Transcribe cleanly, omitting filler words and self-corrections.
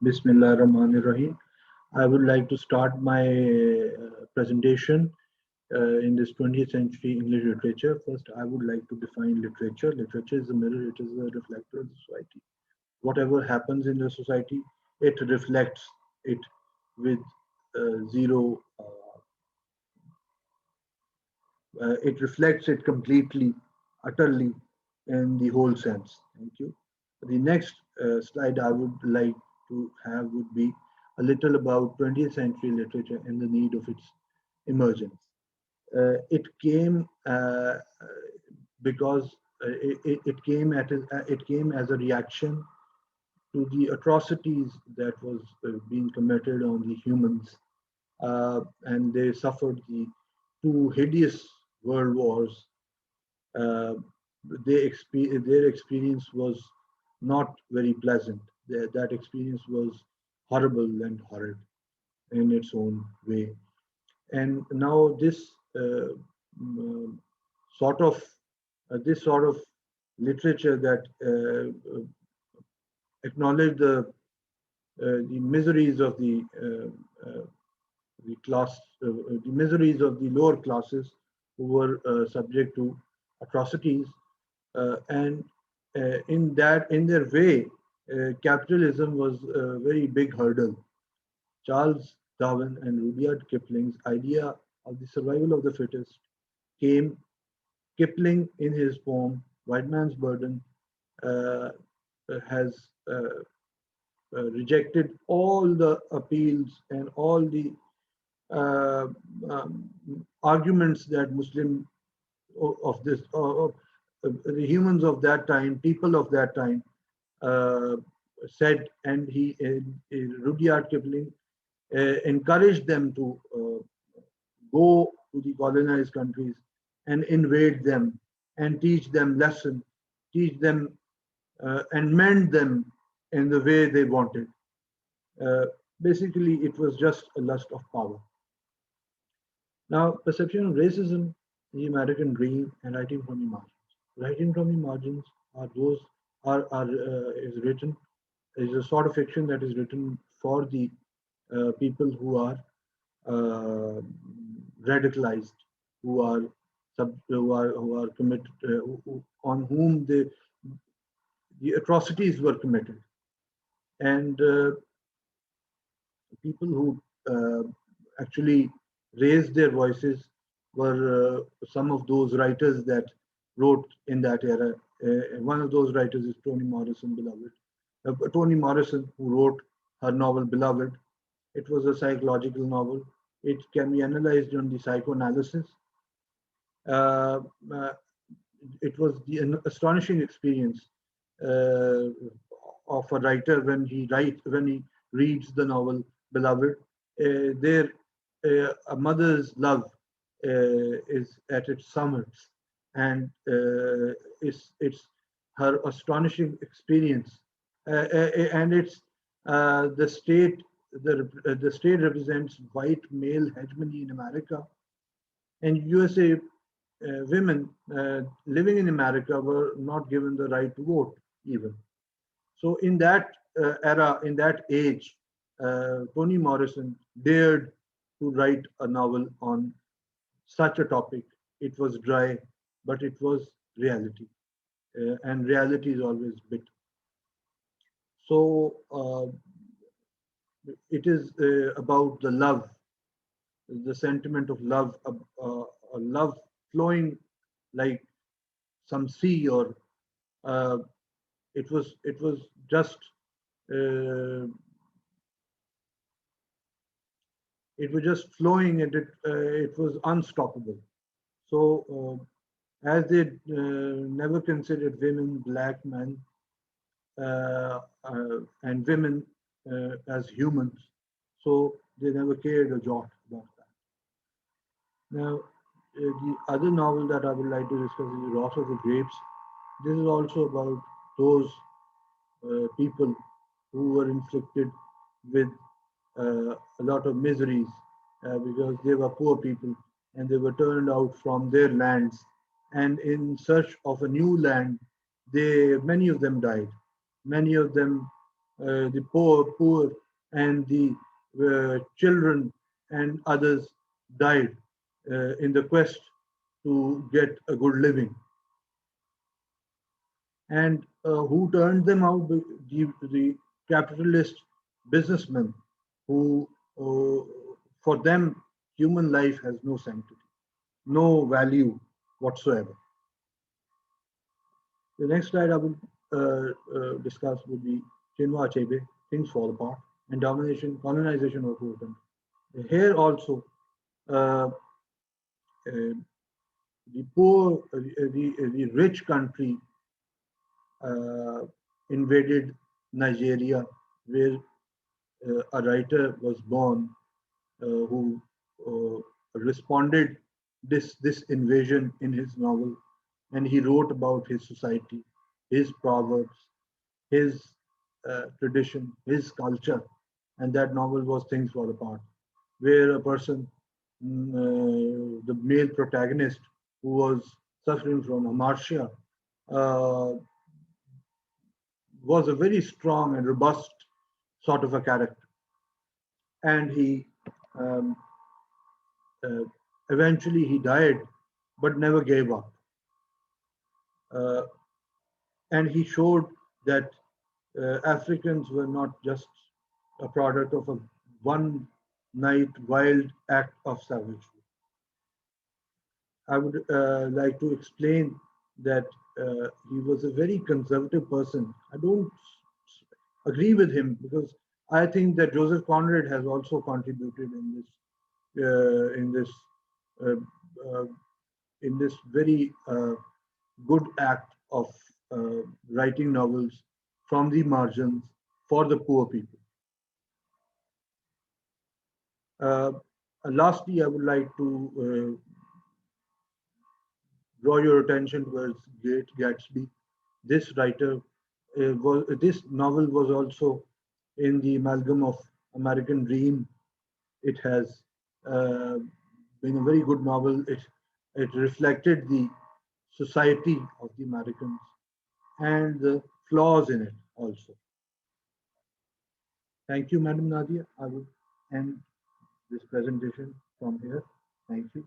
Bismillah Rahman Rahim. I would like to start my presentation in this 20th century English literature. First, I would like to define literature. Literature is a mirror, it is a reflector of the society. Whatever happens in the society, it reflects it with zero, it reflects it completely, utterly, in the whole sense. Thank you. The next slide I would like to have would be a little about 20th century literature and the need of its emergence. It came because it came as a reaction to the atrocities that was being committed on the humans, and they suffered the two hideous world wars. Uh, their experience was not very pleasant. That experience was horrible and horrid in its own way. And now um, sort of this sort of literature that acknowledged the miseries of the class, the miseries of the lower classes who were subject to atrocities, and in their way, capitalism was a very big hurdle. Charles Darwin and Rudyard Kipling's idea of the survival of the fittest came. Kipling, in his poem White Man's Burden, uh, has rejected all the appeals and all the uh, um, arguments that Muslim of this the humans of that time, people of that time, uh, said, and Rudyard Kipling encouraged them to go to the colonized countries and invade them and teach them lesson, teach them and mend them in the way they wanted. Uh, Basically, it was just a lust of power. Now, perception of racism, the American dream, and writing from the margins. Writing from the margins are those are is written is a sort of fiction that is written for the people who are uh, radicalized, who are committed, on whom the atrocities were committed, and people who actually raised their voices were some of those writers that wrote in that era. One of those writers is Toni Morrison, beloved. Toni Morrison, who wrote her novel Beloved. It was a psychological novel. It can be analyzed on the psychoanalysis. Uh, uh, it was the astonishing experience uh, of a writer when he reads the novel Beloved. A mother's love is at its summits, and it's her astonishing experience, and it's the state. The state represents white male hegemony in America, and USA women living in America were not given the right to vote even. So in that era, in that age, Toni Morrison dared to write a novel on such a topic. It was dry, but it was reality, and reality is always bitter. So it is about the love, the sentiment of love, a love flowing like some sea, or uh, it was just uh, it was just flowing, and it was unstoppable. So as they never considered women, black men, and women as humans, so they never cared a jot about that. Now, the other novel that I would like to discuss is The Wrath of the Grapes. This is also about those people who were inflicted with a lot of miseries because they were poor people and they were turned out from their lands. And in search of a new land, many of them died. Many of them the poor, and the children and others died in the quest to get a good living. And who turned them out? The capitalist businessmen who, for them, human life has no sanctity, no value whatsoever. The next slide I will discuss would be Chinua Achebe, Things Fall Apart, and Domination, Colonization of Poor Country. Here also, uh, uh, the poor, the rich country uh, invaded Nigeria, where a writer was born who responded this invasion in his novel, and he wrote about his society, his proverbs, his tradition, his culture, and that novel was Things Fall Apart, where a person, the male protagonist, who was suffering from hamartia, uh, was a very strong and robust sort of a character, and he um, uh, eventually he died, but never gave up. Uh, and he showed that Africans were not just a product of a one night wild act of savagery. I would like to explain that he was a very conservative person. I don't agree with him because I think that Joseph Conrad has also contributed uh, in this uh, uh, in this very good act of writing novels from the margins for the poor people. Uh, Lastly, I would like to draw your attention towards Great Gatsby. This writer this novel was also in the amalgam of American Dream. It has uh, been a very good novel. It reflected the society of the Americans and the flaws in it also. Thank you, Madam Nadia. I will end this presentation from here. Thank you.